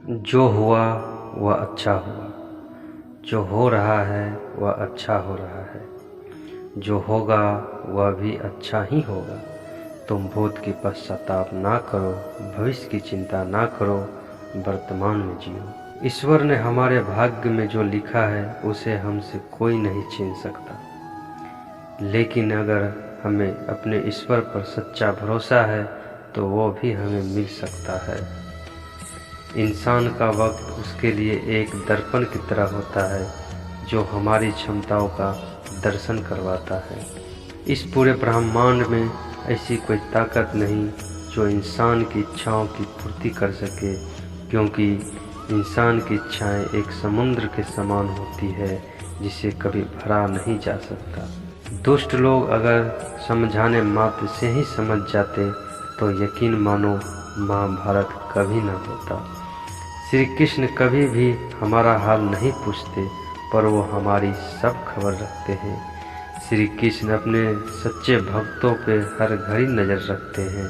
जो हुआ वह अच्छा हुआ, जो हो रहा है वह अच्छा हो रहा है, जो होगा वह भी अच्छा ही होगा। तुम भूत की पश्चाताप ना करो, भविष्य की चिंता ना करो, वर्तमान में जियो। ईश्वर ने हमारे भाग्य में जो लिखा है उसे हमसे कोई नहीं छीन सकता। लेकिन अगर हमें अपने ईश्वर पर सच्चा भरोसा है तो वो भी हमें मिल सकता है। इंसान का वक्त उसके लिए एक दर्पण की तरह होता है जो हमारी क्षमताओं का दर्शन करवाता है। इस पूरे ब्रह्मांड में ऐसी कोई ताकत नहीं जो इंसान की इच्छाओं की पूर्ति कर सके, क्योंकि इंसान की इच्छाएं एक समुद्र के समान होती है जिसे कभी भरा नहीं जा सकता। दुष्ट लोग अगर समझाने मात्र से ही समझ जाते तो यकीन मानो महाभारत कभी न होता। श्री कृष्ण कभी भी हमारा हाल नहीं पूछते, पर वो हमारी सब खबर रखते हैं। श्री कृष्ण अपने सच्चे भक्तों पे हर घड़ी नज़र रखते हैं।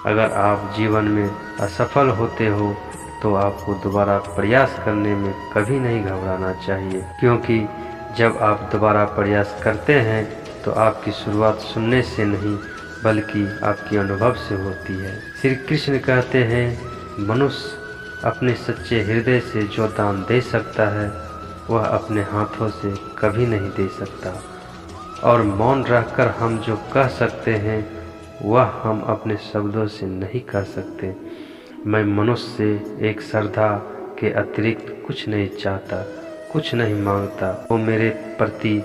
अगर आप जीवन में असफल होते हो तो आपको दोबारा प्रयास करने में कभी नहीं घबराना चाहिए, क्योंकि जब आप दोबारा प्रयास करते हैं तो आपकी शुरुआत सुनने से नहीं बल्कि आपके अनुभव से होती है। श्री कृष्ण कहते हैं, मनुष्य अपने सच्चे हृदय से जो दान दे सकता है वह अपने हाथों से कभी नहीं दे सकता, और मौन रहकर हम जो कह सकते हैं वह हम अपने शब्दों से नहीं कह सकते। मैं मनुष्य से एक श्रद्धा के अतिरिक्त कुछ नहीं चाहता, कुछ नहीं मांगता। वो मेरे प्रति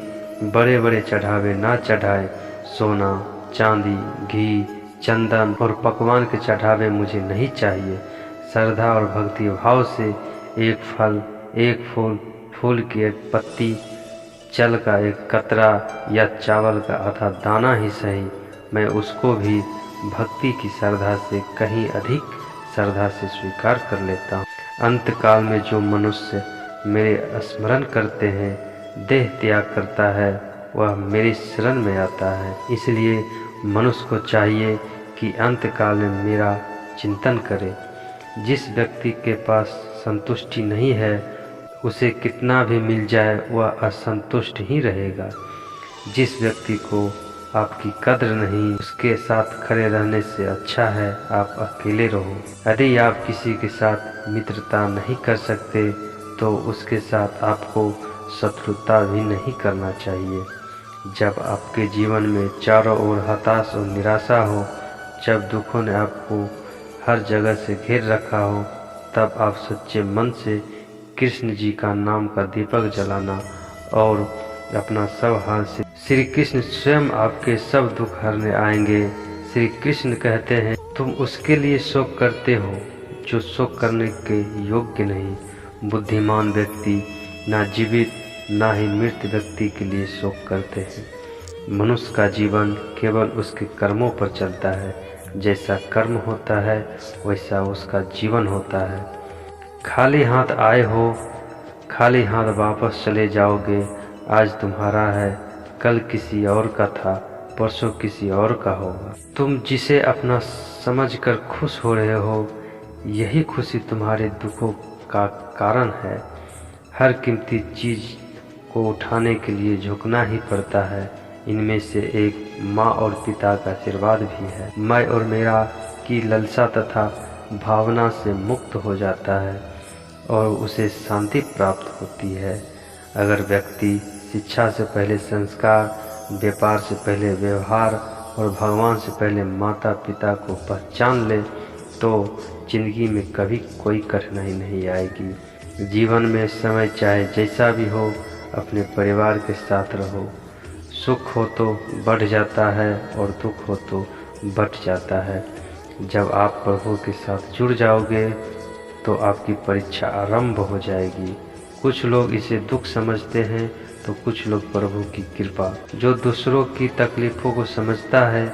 बड़े बड़े चढ़ावे ना चढ़ाए। सोना, चांदी, घी, चंदन और पकवान के चढ़ावे मुझे नहीं चाहिए। श्रद्धा और भक्ति भाव से एक फल, एक फूल, फूल की एक पत्ती, जल का एक कतरा या चावल का आधा दाना ही सही, मैं उसको भी भक्ति की श्रद्धा से कहीं अधिक श्रद्धा से स्वीकार कर लेता हूँ। अंतकाल में जो मनुष्य मेरे स्मरण करते हैं, देह त्याग करता है, वह मेरी शरण में आता है। इसलिए मनुष्य को चाहिए कि अंतकाल में मेरा चिंतन करे। जिस व्यक्ति के पास संतुष्टि नहीं है उसे कितना भी मिल जाए वह असंतुष्ट ही रहेगा। जिस व्यक्ति को आपकी कद्र नहीं, उसके साथ खड़े रहने से अच्छा है आप अकेले रहो। यदि आप किसी के साथ मित्रता नहीं कर सकते तो उसके साथ आपको शत्रुता भी नहीं करना चाहिए। जब आपके जीवन में चारों ओर हताश और निराशा हो, जब दुखों ने आपको हर जगह से घेर रखा हो, तब आप सच्चे मन से कृष्ण जी का नाम का दीपक जलाना और अपना सब हाल से श्री कृष्ण स्वयं आपके सब दुख हरने आएंगे। श्री कृष्ण कहते हैं, तुम उसके लिए शोक करते हो जो शोक करने के योग्य नहीं। बुद्धिमान व्यक्ति ना जीवित ना ही मृत व्यक्ति के लिए शोक करते हैं। मनुष्य का जीवन केवल उसके कर्मों पर चलता है। जैसा कर्म होता है वैसा उसका जीवन होता है। खाली हाथ आए हो, खाली हाथ वापस चले जाओगे। आज तुम्हारा है, कल किसी और का था, परसों किसी और का होगा। तुम जिसे अपना समझकर खुश हो रहे हो, यही खुशी तुम्हारे दुखों का कारण है। हर कीमती चीज़ को उठाने के लिए झुकना ही पड़ता है। इनमें से एक माँ और पिता का आशीर्वाद भी है। मैं और मेरा की ललसा तथा भावना से मुक्त हो जाता है और उसे शांति प्राप्त होती है। अगर व्यक्ति शिक्षा से पहले संस्कार, व्यापार से पहले व्यवहार और भगवान से पहले माता पिता को पहचान ले तो जिंदगी में कभी कोई कठिनाई नहीं आएगी। जीवन में समय चाहे जैसा भी हो, अपने परिवार के साथ रहो। सुख हो तो बढ़ जाता है और दुख हो तो बढ़ जाता है। जब आप प्रभु के साथ जुड़ जाओगे तो आपकी परीक्षा आरंभ हो जाएगी। कुछ लोग इसे दुख समझते हैं तो कुछ लोग प्रभु की कृपा। जो दूसरों की तकलीफ़ों को समझता है,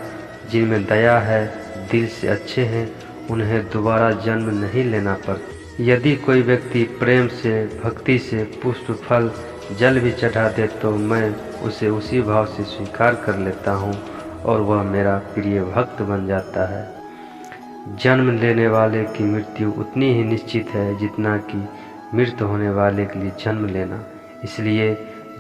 जिनमें दया है, दिल से अच्छे हैं, उन्हें दोबारा जन्म नहीं लेना पड़ता। यदि कोई व्यक्ति प्रेम से, भक्ति से पुष्प, फल, जल भी चढ़ा दे तो मैं उसे उसी भाव से स्वीकार कर लेता हूँ और वह मेरा प्रिय भक्त बन जाता है। जन्म लेने वाले की मृत्यु उतनी ही निश्चित है जितना कि मृत होने वाले के लिए जन्म लेना। इसलिए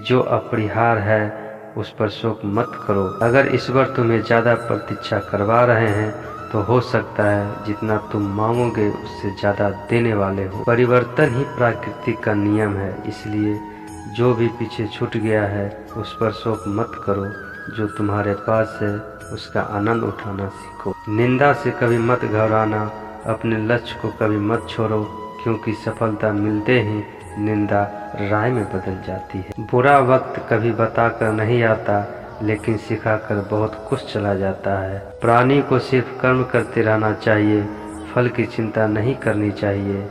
जो अपरिहार्य है उस पर शोक मत करो। अगर ईश्वर तुम्हें ज़्यादा प्रतीक्षा करवा रहे हैं तो हो सकता है जितना तुम मांगोगे उससे ज़्यादा देने वाले हो। परिवर्तन ही प्रकृति का नियम है, इसलिए जो भी पीछे छूट गया है उस पर शोक मत करो। जो तुम्हारे पास है उसका आनंद उठाना सीखो। निंदा से कभी मत घबराना, अपने लक्ष्य को कभी मत छोड़ो, क्योंकि सफलता मिलते ही निंदा राय में बदल जाती है। बुरा वक्त कभी बताकर नहीं आता, लेकिन सिखाकर बहुत कुछ चला जाता है। प्राणी को सिर्फ कर्म करते रहना चाहिए, फल की चिंता नहीं करनी चाहिए।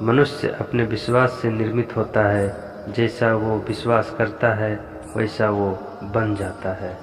मनुष्य अपने विश्वास से निर्मित होता है, जैसा वो विश्वास करता है वैसा वो बन जाता है।